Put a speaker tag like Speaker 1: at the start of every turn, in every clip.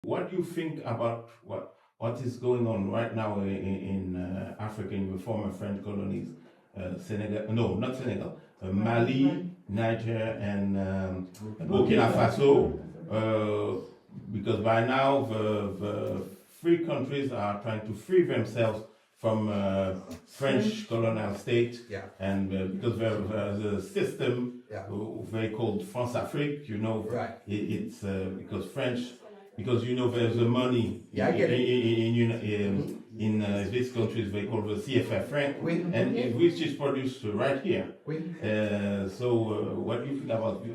Speaker 1: What do you think about what is going on right now in Africa, in the former French colonies, Senegal? No, not Senegal. Mali, Niger, and Burkina Faso. Because by now the free countries are trying to free themselves from French colonial state, and because there's a system they called France-Afrique, it's because French, because there's a money in these countries they call the CFA franc, and which is produced right here. So what do you think about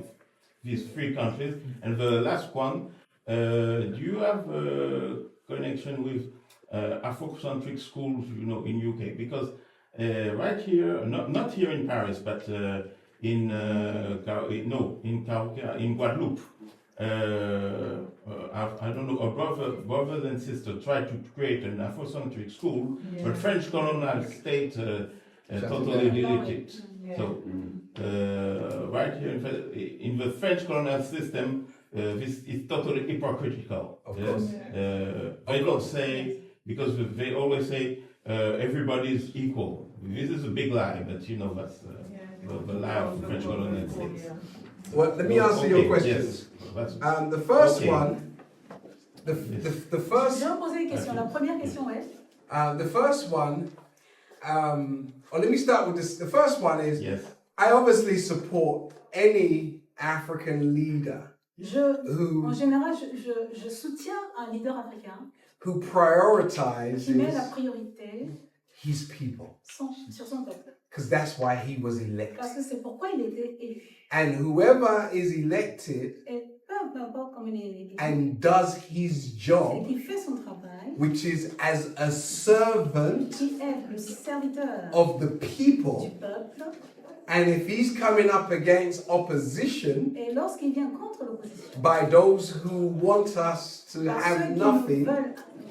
Speaker 1: these three countries? And the last one, do you have a connection with Afrocentric schools, in UK? Because right here, not here in Paris, but in Guadeloupe, I don't know, brothers and sisters tried to create an Afrocentric school, but French colonial state totally did it. So right here in the French colonial system, this is totally hypocritical.
Speaker 2: Of course.
Speaker 1: They don't say, because they always say everybody is equal. This is a big lie, but that's the lie of the French colonial states.
Speaker 2: Well, let me answer your questions.
Speaker 1: Yes.
Speaker 2: The first one, the first.
Speaker 3: Je vais poser une question. La première question est.
Speaker 2: The first one, or let me start with this. The first one is, I obviously support any African leader
Speaker 3: en général, je soutiens un leader africain
Speaker 2: who prioritizes
Speaker 3: qui met la priorité
Speaker 2: his people.
Speaker 3: Sur son peuple.
Speaker 2: Because that's why he was elected.
Speaker 3: Parce que c'est pourquoi il était élu.
Speaker 2: And whoever is elected
Speaker 3: Et peu importe comment il est élu,
Speaker 2: and does his job,
Speaker 3: et qui fait son travail,
Speaker 2: which is as a servant
Speaker 3: qui est le serviteur
Speaker 2: of the people,
Speaker 3: du peuple,
Speaker 2: and if he's coming up against opposition
Speaker 3: et lorsqu'il vient contre l'opposition,
Speaker 2: by those who want us to have nothing,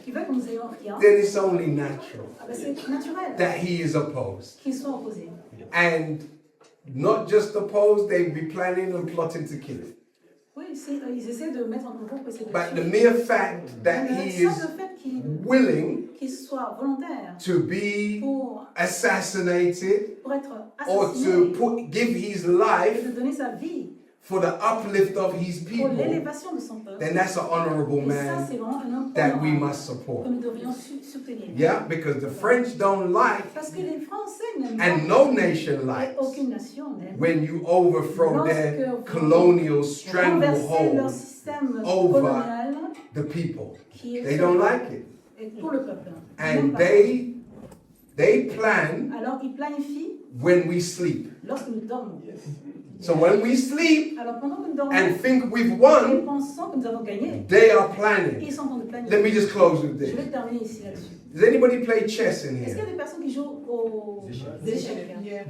Speaker 3: qui veulent que nous ayons rien,
Speaker 2: then it's only natural
Speaker 3: c'est naturel
Speaker 2: that he is opposed.
Speaker 3: qu'il soit opposé.
Speaker 2: And not just opposed, they'd be planning and plotting to kill him.
Speaker 3: Oui, ils essaient de mettre en complot pour essayer de
Speaker 2: But
Speaker 3: le
Speaker 2: the
Speaker 3: tuer.
Speaker 2: mere fact that he is willing
Speaker 3: qu'il soit volontaire
Speaker 2: to be
Speaker 3: pour
Speaker 2: assassinated
Speaker 3: être
Speaker 2: or
Speaker 3: assassiné
Speaker 2: to give his
Speaker 3: et
Speaker 2: life
Speaker 3: de donner sa vie
Speaker 2: for the uplift of his
Speaker 3: pour
Speaker 2: people,
Speaker 3: l'élévation de son peuple,
Speaker 2: then that's an honorable
Speaker 3: et ça
Speaker 2: man
Speaker 3: c'est vraiment un homme
Speaker 2: that we
Speaker 3: honorable
Speaker 2: must support.
Speaker 3: que nous devrions soutenir.
Speaker 2: Yeah, because the French don't like,
Speaker 3: Parce que les Français n'aiment
Speaker 2: and
Speaker 3: pas,
Speaker 2: no nation
Speaker 3: et
Speaker 2: likes,
Speaker 3: aucune nation n'aime,
Speaker 2: when you overthrow their
Speaker 3: lorsque vous
Speaker 2: colonial
Speaker 3: renversez leur
Speaker 2: stranglehold
Speaker 3: système
Speaker 2: over
Speaker 3: colonial
Speaker 2: the people.
Speaker 3: qui est
Speaker 2: They don't like it.
Speaker 3: et pour le peuple. Ils
Speaker 2: And
Speaker 3: n'aiment pas
Speaker 2: they plan
Speaker 3: ça. Alors ils planifient
Speaker 2: when we sleep.
Speaker 3: lorsque nous dormons.
Speaker 2: So when we sleep
Speaker 3: Alors pendant que nous dormons
Speaker 2: and think we've
Speaker 3: et
Speaker 2: won,
Speaker 3: pensons que nous avons gagné,
Speaker 2: they are planning.
Speaker 3: ils sont en train de planifier.
Speaker 2: Let me just close with
Speaker 3: Je
Speaker 2: this.
Speaker 3: vais terminer ici là-dessus.
Speaker 2: Does anybody play chess in
Speaker 3: Est-ce qu'il y a
Speaker 2: here?
Speaker 3: des personnes qui jouent aux échecs?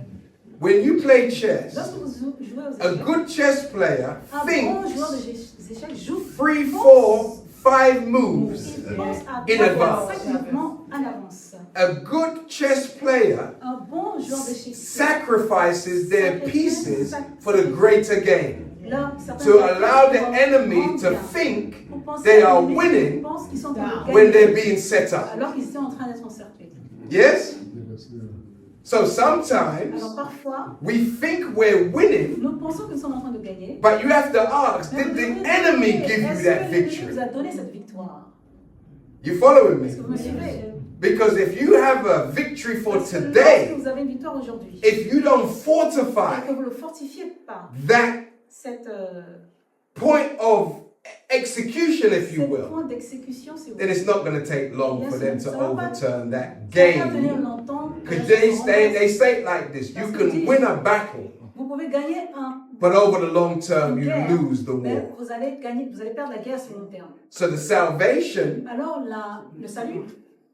Speaker 2: When you play chess,
Speaker 3: Lorsque vous jouez aux
Speaker 2: a
Speaker 3: échecs,
Speaker 2: good chess player
Speaker 3: un bon
Speaker 2: thinks
Speaker 3: joueur d'échecs joue
Speaker 2: 3, 4, 5 moves
Speaker 3: il pense à
Speaker 2: in
Speaker 3: 3
Speaker 2: advance.
Speaker 3: 5 mouvements en avance.
Speaker 2: A good chess player
Speaker 3: Un bon joueur d'échecs
Speaker 2: sacrifices their pieces for the greater game,
Speaker 3: là,
Speaker 2: to allow the enemy to think they are winning when they're being set up.
Speaker 3: alors qu'ils étaient en train d'être encerclés.
Speaker 2: Yes? So sometimes
Speaker 3: Alors parfois,
Speaker 2: we think we're winning,
Speaker 3: nous pensons que nous sommes en train de gagner.
Speaker 2: but you have to ask,
Speaker 3: Mais
Speaker 2: did
Speaker 3: vous
Speaker 2: the
Speaker 3: devez
Speaker 2: enemy
Speaker 3: demander,
Speaker 2: give you
Speaker 3: est-ce
Speaker 2: that
Speaker 3: que l'ennemi
Speaker 2: victory?
Speaker 3: vous a donné cette victoire?
Speaker 2: You following
Speaker 3: Est-ce que vous
Speaker 2: me?
Speaker 3: me suivez?
Speaker 2: Because if you have a victory for
Speaker 3: Parce que lorsque
Speaker 2: today,
Speaker 3: vous avez une victoire aujourd'hui,
Speaker 2: if you don't
Speaker 3: et
Speaker 2: fortify
Speaker 3: que vous ne le fortifiez pas,
Speaker 2: that
Speaker 3: cette
Speaker 2: point of execution, if you will,
Speaker 3: point d'exécution, si vous
Speaker 2: then
Speaker 3: voulez,
Speaker 2: it's not going to take long for them to
Speaker 3: Ça va pas-
Speaker 2: overturn that
Speaker 3: ça va pas tenir
Speaker 2: game.
Speaker 3: longtemps.
Speaker 2: Because they say it like this, you can win a battle,
Speaker 3: Vous pouvez gagner
Speaker 2: but over the long term you
Speaker 3: guerre,
Speaker 2: lose the
Speaker 3: mais
Speaker 2: war.
Speaker 3: vous allez perdre la guerre sur le long terme.
Speaker 2: So the salvation
Speaker 3: Alors le salut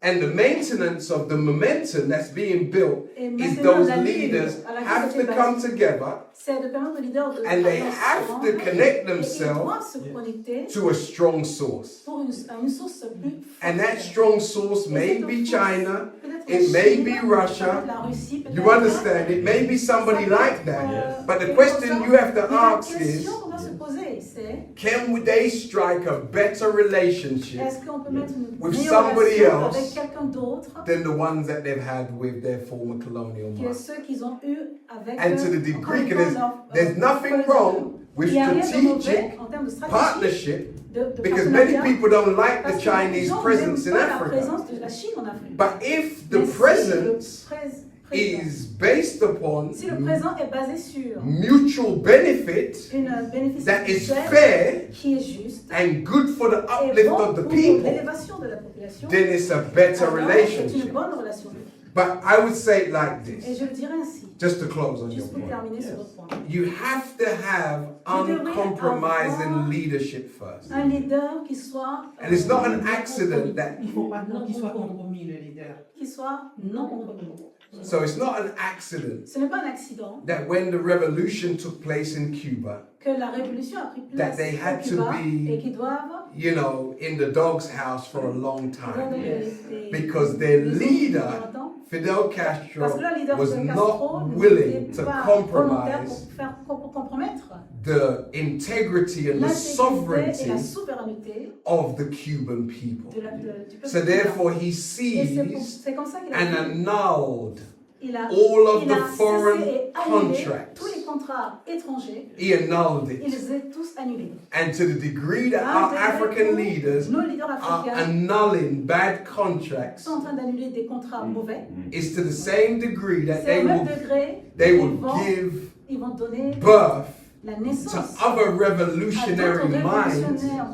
Speaker 2: and the maintenance of the momentum that's being built
Speaker 3: et
Speaker 2: is
Speaker 3: maintenant
Speaker 2: those
Speaker 3: la ligne
Speaker 2: leaders
Speaker 3: à laquelle
Speaker 2: have
Speaker 3: c'était
Speaker 2: to
Speaker 3: bâti,
Speaker 2: come together
Speaker 3: c'est de permettre aux leaders de
Speaker 2: and they
Speaker 3: aller
Speaker 2: have
Speaker 3: ensemble,
Speaker 2: to connect
Speaker 3: et ils
Speaker 2: themselves
Speaker 3: doivent se connecter
Speaker 2: to a strong source.
Speaker 3: pour à une source plus forte.
Speaker 2: And that strong source
Speaker 3: Et
Speaker 2: may
Speaker 3: cette
Speaker 2: be
Speaker 3: source,
Speaker 2: China,
Speaker 3: peut-être la
Speaker 2: it may
Speaker 3: Chine,
Speaker 2: be
Speaker 3: peut-être
Speaker 2: Russia.
Speaker 3: la Russie,
Speaker 2: You
Speaker 3: peut-être
Speaker 2: understand? It may be somebody
Speaker 3: ça peut
Speaker 2: like
Speaker 3: être,
Speaker 2: that. But the
Speaker 3: quelque
Speaker 2: question
Speaker 3: chose.
Speaker 2: you have to
Speaker 3: Mais la
Speaker 2: ask is,
Speaker 3: question qu'on doit se poser, c'est
Speaker 2: can they strike a better relationship
Speaker 3: Est-ce qu'on peut mettre une
Speaker 2: with
Speaker 3: meilleure
Speaker 2: somebody
Speaker 3: relation
Speaker 2: else
Speaker 3: avec quelqu'un d'autre
Speaker 2: than the ones that they've had with their former colonial
Speaker 3: que
Speaker 2: masters?
Speaker 3: ceux qu'ils ont eu avec
Speaker 2: And to the
Speaker 3: encore
Speaker 2: degree
Speaker 3: une
Speaker 2: que
Speaker 3: fois,
Speaker 2: there's nothing wrong with
Speaker 3: il n'y a rien de mauvais
Speaker 2: strategic
Speaker 3: en termes de stratégie,
Speaker 2: partnership,
Speaker 3: de
Speaker 2: because many
Speaker 3: partenariat,
Speaker 2: people don't like the
Speaker 3: parce que les
Speaker 2: Chinese
Speaker 3: gens
Speaker 2: presence
Speaker 3: n'aiment
Speaker 2: in
Speaker 3: pas la
Speaker 2: Africa.
Speaker 3: présence de la Chine en Afrique.
Speaker 2: But if the
Speaker 3: Mais si
Speaker 2: presence
Speaker 3: is
Speaker 2: is based upon
Speaker 3: si le présent est basé sur
Speaker 2: mutual benefit
Speaker 3: une bénéfice
Speaker 2: that is
Speaker 3: mutuelle
Speaker 2: fair
Speaker 3: qui est juste
Speaker 2: and good for the
Speaker 3: et
Speaker 2: uplift
Speaker 3: bon
Speaker 2: of the
Speaker 3: pour
Speaker 2: people,
Speaker 3: l'élévation de la population,
Speaker 2: then it's a better
Speaker 3: alors c'est une
Speaker 2: relationship.
Speaker 3: bonne relation.
Speaker 2: But I would say it like
Speaker 3: Et
Speaker 2: this,
Speaker 3: je le dirais ainsi,
Speaker 2: just to close on your
Speaker 3: juste pour
Speaker 2: point.
Speaker 3: terminer sur votre point.
Speaker 2: You have to have
Speaker 3: Vous devez
Speaker 2: uncompromising
Speaker 3: avoir
Speaker 2: leadership first.
Speaker 3: Un leader qui soit
Speaker 2: And it's not an accident that,
Speaker 4: Il ne faut pas qu'il soit compromis, le leader.
Speaker 3: qui soit non compromis.
Speaker 2: so it's not an accident
Speaker 3: Ce n'est pas un accident
Speaker 2: that when the revolution took place in Cuba,
Speaker 3: que la révolution a pris
Speaker 2: that
Speaker 3: place
Speaker 2: they had
Speaker 3: au
Speaker 2: to
Speaker 3: Cuba
Speaker 2: be,
Speaker 3: et qu'ils doivent
Speaker 2: you know, in the dog's house for a long
Speaker 3: dans
Speaker 2: time.
Speaker 3: des
Speaker 2: Because their
Speaker 3: maisons
Speaker 2: leader,
Speaker 3: pendant longtemps.
Speaker 2: Fidel
Speaker 3: Parce
Speaker 2: Castro,
Speaker 3: que le leader
Speaker 2: was
Speaker 3: Fidel
Speaker 2: not
Speaker 3: Castro
Speaker 2: willing
Speaker 3: n'était
Speaker 2: to
Speaker 3: pas volontaire
Speaker 2: compromise
Speaker 3: pour compromettre
Speaker 2: the integrity and the
Speaker 3: l'intégrité et la
Speaker 2: sovereignty
Speaker 3: souveraineté
Speaker 2: of the Cuban people.
Speaker 3: du peuple
Speaker 2: So
Speaker 3: cubain.
Speaker 2: therefore he
Speaker 3: Et
Speaker 2: seized
Speaker 3: c'est comme ça qu'il a
Speaker 2: and
Speaker 3: fait.
Speaker 2: annulled
Speaker 3: Il a,
Speaker 2: all of
Speaker 3: il a
Speaker 2: the
Speaker 3: cessé
Speaker 2: foreign
Speaker 3: et annulé
Speaker 2: contracts.
Speaker 3: tous les contrats étrangers.
Speaker 2: He annulled
Speaker 3: Il
Speaker 2: it.
Speaker 3: les a tous annulés.
Speaker 2: And to the degree that
Speaker 3: À un
Speaker 2: our
Speaker 3: degré
Speaker 2: African
Speaker 3: où
Speaker 2: leaders
Speaker 3: nos leaders
Speaker 2: are
Speaker 3: africains
Speaker 2: annulling bad contracts
Speaker 3: sont en train d'annuler des contrats mauvais.
Speaker 2: is to the same degree that
Speaker 3: C'est au même
Speaker 2: they
Speaker 3: degré
Speaker 2: will give
Speaker 3: ils vont donner
Speaker 2: birth
Speaker 3: la
Speaker 2: to
Speaker 3: naissance
Speaker 2: other
Speaker 3: à
Speaker 2: revolutionary
Speaker 3: d'autres
Speaker 2: minds.
Speaker 3: révolutionnaires,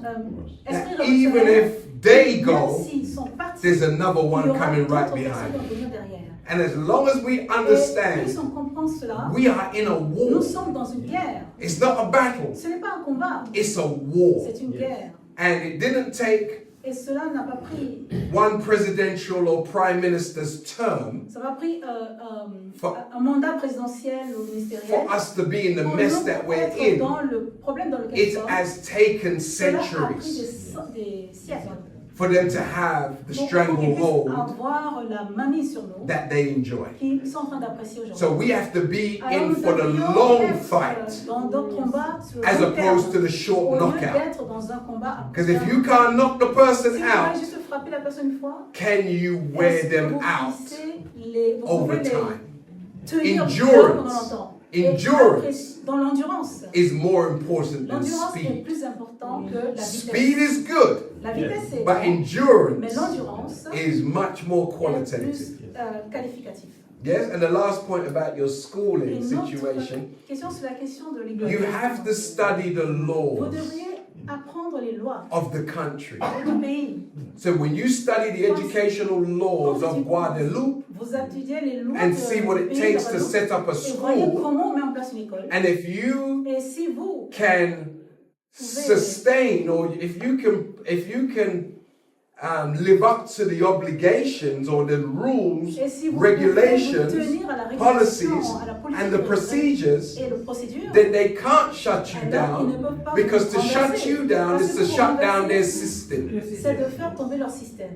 Speaker 3: esprits
Speaker 2: That even
Speaker 3: révolutionnaires.
Speaker 2: if they
Speaker 3: Même
Speaker 2: go,
Speaker 3: s'ils sont partis,
Speaker 2: there's another
Speaker 3: il y
Speaker 2: one
Speaker 3: aura
Speaker 2: coming right
Speaker 3: d'autres personnes qui
Speaker 2: behind.
Speaker 3: vont venir derrière.
Speaker 2: And as long as we
Speaker 3: Et
Speaker 2: understand
Speaker 3: plus on comprend cela,
Speaker 2: we are in a
Speaker 3: nous
Speaker 2: war,
Speaker 3: sommes dans une guerre.
Speaker 2: it's not a battle,
Speaker 3: Ce n'est pas un combat,
Speaker 2: it's a war.
Speaker 3: c'est une guerre.
Speaker 2: And it didn't take
Speaker 3: Et cela n'a pas pris,
Speaker 2: one presidential or prime minister's term
Speaker 3: ça n'a pas pris
Speaker 2: For-
Speaker 3: un mandat présidentiel ou ministériel
Speaker 2: for us to be in the
Speaker 3: pour
Speaker 2: mess
Speaker 3: nous
Speaker 2: that we're
Speaker 3: être
Speaker 2: in.
Speaker 3: dans le problème dans lequel
Speaker 2: It
Speaker 3: nous sommes.
Speaker 2: has taken
Speaker 3: Cela a pris
Speaker 2: centuries
Speaker 3: des siècles
Speaker 2: for them to have the
Speaker 3: pour qu'ils puissent
Speaker 2: stranglehold
Speaker 3: avoir la mainmise sur nous
Speaker 2: that they enjoy.
Speaker 3: qu'ils sont en train d'apprécier aujourd'hui.
Speaker 2: So we have to be
Speaker 3: Alors
Speaker 2: in
Speaker 3: nous
Speaker 2: for the
Speaker 3: devrions
Speaker 2: long
Speaker 3: être
Speaker 2: fight
Speaker 3: dans d'autres combats sur le
Speaker 2: as
Speaker 3: long terme,
Speaker 2: opposed to the short
Speaker 3: au lieu
Speaker 2: knockout.
Speaker 3: d'être dans un combat à
Speaker 2: Because
Speaker 3: court
Speaker 2: if
Speaker 3: terme.
Speaker 2: you can't knock the person
Speaker 3: Si vous
Speaker 2: out,
Speaker 3: voulez juste frapper la personne une fois,
Speaker 2: can you wear
Speaker 3: est-ce que
Speaker 2: them
Speaker 3: vous
Speaker 2: out
Speaker 3: puissiez vous
Speaker 2: over
Speaker 3: pouvez
Speaker 2: time?
Speaker 3: tenir
Speaker 2: Endurance.
Speaker 3: pendant longtemps. Et
Speaker 2: Endurance
Speaker 3: après, dans l'endurance,
Speaker 2: is more important than
Speaker 3: l'endurance est
Speaker 2: speed.
Speaker 3: plus important que la
Speaker 2: Speed
Speaker 3: vitesse.
Speaker 2: is good,
Speaker 3: La vitesse est
Speaker 2: but
Speaker 3: bien, mais
Speaker 2: endurance
Speaker 3: l'endurance
Speaker 2: is much more
Speaker 3: est
Speaker 2: qualitative.
Speaker 3: plus qualificatif.
Speaker 2: Yes, and the last point about your
Speaker 3: Et
Speaker 2: schooling
Speaker 3: une autre
Speaker 2: situation,
Speaker 3: question sur la question de l'école.
Speaker 2: you have to study the
Speaker 3: Vous
Speaker 2: laws
Speaker 3: devriez apprendre les lois
Speaker 2: of the country.
Speaker 3: du pays.
Speaker 2: So when you study the educational laws of Guadeloupe
Speaker 3: Vous étudiez les lois
Speaker 2: and
Speaker 3: de-
Speaker 2: see what
Speaker 3: du
Speaker 2: it
Speaker 3: pays
Speaker 2: takes
Speaker 3: de
Speaker 2: to
Speaker 3: Guadeloupe
Speaker 2: set up a
Speaker 3: et voyez
Speaker 2: school,
Speaker 3: comment on met en place une école.
Speaker 2: and if you
Speaker 3: Et si vous
Speaker 2: can sustain or if you can live up to the obligations or the rules,
Speaker 3: Et si vous pouvez vous
Speaker 2: regulations,
Speaker 3: tenir à la régulation,
Speaker 2: policies,
Speaker 3: à la politique
Speaker 2: and the procedures,
Speaker 3: et le procédure,
Speaker 2: then they can't shut you
Speaker 3: alors ils ne
Speaker 2: down,
Speaker 3: peuvent pas
Speaker 2: because to
Speaker 3: vous
Speaker 2: shut
Speaker 3: renverser.
Speaker 2: you down
Speaker 3: Parce
Speaker 2: is
Speaker 3: que
Speaker 2: to
Speaker 3: pour
Speaker 2: shut down their
Speaker 3: renverser,
Speaker 2: system.
Speaker 3: c'est de faire tomber leur système.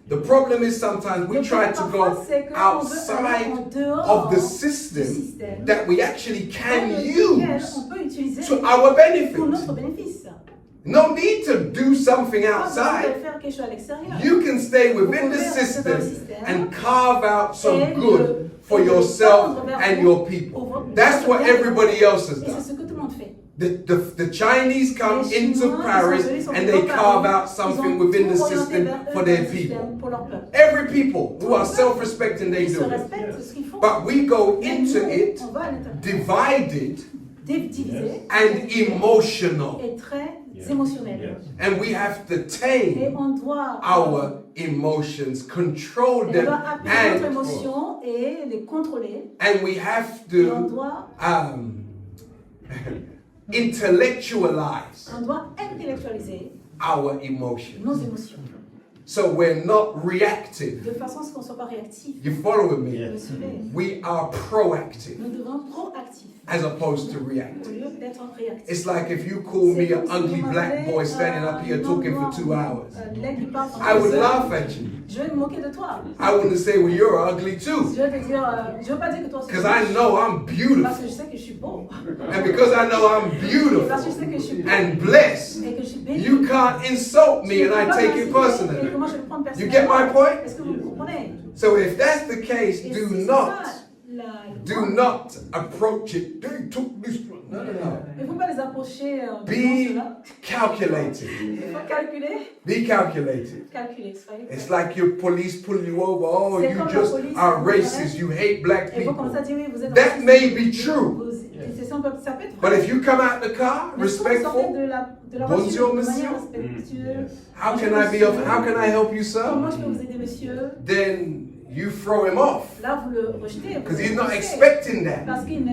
Speaker 2: The problem is sometimes we
Speaker 3: Le
Speaker 2: try
Speaker 3: problème
Speaker 2: to
Speaker 3: parfois,
Speaker 2: go
Speaker 3: c'est qu'on veut aller
Speaker 2: outside
Speaker 3: en dehors
Speaker 2: of the
Speaker 3: du
Speaker 2: system
Speaker 3: système
Speaker 2: that we actually
Speaker 3: dans
Speaker 2: can
Speaker 3: lequel
Speaker 2: use
Speaker 3: on peut utiliser
Speaker 2: to our
Speaker 3: pour
Speaker 2: benefit.
Speaker 3: notre bénéfice.
Speaker 2: No need to do something
Speaker 3: Pas besoin de
Speaker 2: outside.
Speaker 3: faire quelque chose à l'extérieur.
Speaker 2: You can stay within the system and carve out some good for yourself and your people. That's what everybody else has
Speaker 3: Et c'est
Speaker 2: done.
Speaker 3: ce que tout le monde fait.
Speaker 2: The Chinese come
Speaker 3: Les
Speaker 2: into
Speaker 3: Chinois,
Speaker 2: Paris
Speaker 3: ils sont
Speaker 2: and
Speaker 3: venus
Speaker 2: they
Speaker 3: sur
Speaker 2: carve
Speaker 3: Paris,
Speaker 2: out
Speaker 3: ils
Speaker 2: something
Speaker 3: ont
Speaker 2: within the
Speaker 3: tout orienté
Speaker 2: system
Speaker 3: vers eux
Speaker 2: for
Speaker 3: dans
Speaker 2: their
Speaker 3: le système,
Speaker 2: people.
Speaker 3: pour leur peuple.
Speaker 2: Every people who are self-respecting, they
Speaker 3: Ils se
Speaker 2: do it.
Speaker 3: respectent ce qu'ils font.
Speaker 2: But we go
Speaker 3: Mais
Speaker 2: into
Speaker 3: nous,
Speaker 2: it
Speaker 3: on va à l'intérieur.
Speaker 2: divided
Speaker 3: Divisé
Speaker 2: and emotional.
Speaker 3: et très émotionnel.
Speaker 2: And we have to
Speaker 3: Et
Speaker 2: tame
Speaker 3: on doit
Speaker 2: our emotions, control
Speaker 3: on
Speaker 2: them,
Speaker 3: doit appuyer notre
Speaker 2: and
Speaker 3: émotion et les contrôler.
Speaker 2: we have
Speaker 3: Et on
Speaker 2: to
Speaker 3: doit
Speaker 2: intellectualize
Speaker 3: intellectualiser
Speaker 2: our
Speaker 3: nos
Speaker 2: emotions.
Speaker 3: émotions.
Speaker 2: So we're not reactive.
Speaker 3: de façon à ce qu'on ne soit pas réactif.
Speaker 2: You following me?
Speaker 1: Yes.
Speaker 3: Vous suivez?
Speaker 2: We are proactive
Speaker 3: Nous devons être proactifs
Speaker 2: as opposed to
Speaker 3: au
Speaker 2: reactive.
Speaker 3: lieu d'être réactifs.
Speaker 2: It's like if you call me an ugly black boy standing up here talking for 2 hours. I would laugh at you.
Speaker 3: Je vais me moquer de toi.
Speaker 2: I wouldn't say, well, you're ugly too.
Speaker 3: Je vais te dire, je veux pas dire que toi aussi.
Speaker 2: Because I know I'm
Speaker 3: Parce
Speaker 2: beautiful.
Speaker 3: que je sais que je suis beau.
Speaker 2: And because I know I'm
Speaker 3: Et parce que je
Speaker 2: beautiful
Speaker 3: sais que je suis beau.
Speaker 2: and blessed,
Speaker 3: Et que je suis béni.
Speaker 2: you can't insult me and I take it
Speaker 3: Et
Speaker 2: personally.
Speaker 3: comment je le prends
Speaker 2: You get my
Speaker 3: personnellement?
Speaker 2: point?
Speaker 3: Est-ce que vous me comprenez?
Speaker 2: So if that's the case,
Speaker 3: Et
Speaker 2: do
Speaker 3: si c'est
Speaker 2: not,
Speaker 3: ça, le
Speaker 2: do
Speaker 3: point,
Speaker 2: not approach it. They took this one. No, no, no.
Speaker 3: il ne faut pas les approcher en
Speaker 2: Be
Speaker 3: disant cela.
Speaker 2: calculated.
Speaker 3: Il faut calculer.
Speaker 2: Be calculated.
Speaker 3: Calculer, soyez
Speaker 2: It's
Speaker 3: prêts.
Speaker 2: like your police pull you over. Oh,
Speaker 3: C'est
Speaker 2: you
Speaker 3: comme la
Speaker 2: just
Speaker 3: police
Speaker 2: are
Speaker 3: qui vous
Speaker 2: racist.
Speaker 3: arrête.
Speaker 2: You hate black
Speaker 3: Et vous
Speaker 2: people.
Speaker 3: commencez à dire oui, vous êtes
Speaker 2: That
Speaker 3: raciste.
Speaker 2: may be true.
Speaker 3: Ça peut être
Speaker 2: But
Speaker 3: vrai.
Speaker 2: if you come out the car
Speaker 3: Mais si vous sortez
Speaker 2: respectful,
Speaker 3: de la
Speaker 2: bonjour,
Speaker 3: voiture de
Speaker 2: monsieur.
Speaker 3: manière respectueuse,
Speaker 2: how can I be of, how can I help you,
Speaker 3: comment
Speaker 2: sir?
Speaker 3: je peux vous aider, monsieur?
Speaker 2: Then you throw him off
Speaker 3: Là, vous le rejetez. vous
Speaker 2: because
Speaker 3: le
Speaker 2: he's not
Speaker 3: repoussez.
Speaker 2: expecting that.
Speaker 3: Parce qu'il
Speaker 2: He's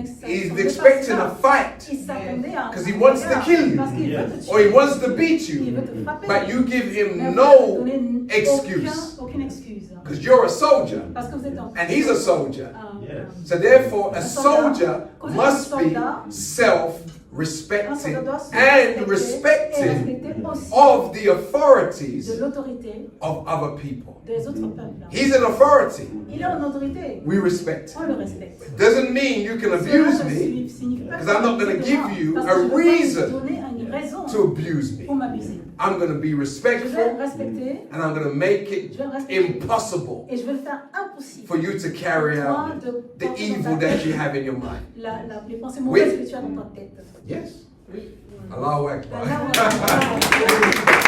Speaker 3: n'attendait
Speaker 2: expecting
Speaker 3: pas
Speaker 2: a
Speaker 3: ça.
Speaker 2: fight
Speaker 3: Il s'attendait à un
Speaker 2: 'cause he wants to
Speaker 3: regard.
Speaker 2: kill you.
Speaker 3: Parce qu'il veut te tuer.
Speaker 2: or he wants to beat
Speaker 3: Il
Speaker 2: you,
Speaker 3: veut te frapper.
Speaker 2: but you give
Speaker 3: Mais
Speaker 2: him
Speaker 3: vous ne
Speaker 2: no
Speaker 3: donnez
Speaker 2: excuse
Speaker 3: aucune excuse.
Speaker 2: because you're a soldier
Speaker 3: Parce que vous êtes
Speaker 2: and he's a soldier.
Speaker 1: Yes.
Speaker 2: So therefore, a soldier must be self-respecting and respecting of the authorities
Speaker 3: de l'autorité
Speaker 2: of other people.
Speaker 3: des autres peuples.
Speaker 2: He's an authority.
Speaker 3: Il est en autorité.
Speaker 2: We respect
Speaker 3: On
Speaker 2: him.
Speaker 3: le respecte.
Speaker 2: Doesn't mean you can abuse me because I'm not going to give you a reason
Speaker 3: donner une raison
Speaker 2: to abuse me.
Speaker 3: pour m'abuser.
Speaker 2: I'm going to be
Speaker 3: Je vais le
Speaker 2: respectful
Speaker 3: respecter
Speaker 2: and I'm going to make
Speaker 3: je
Speaker 2: it
Speaker 3: vais le respecter
Speaker 2: impossible
Speaker 3: et je vais le faire impossible
Speaker 2: for you to carry out the evil that you have in your mind.
Speaker 3: les pensées mauvaises
Speaker 2: Oui.
Speaker 3: que tu as dans ta tête.
Speaker 2: Yes? Allahu Akbar.
Speaker 3: Allah, Allah.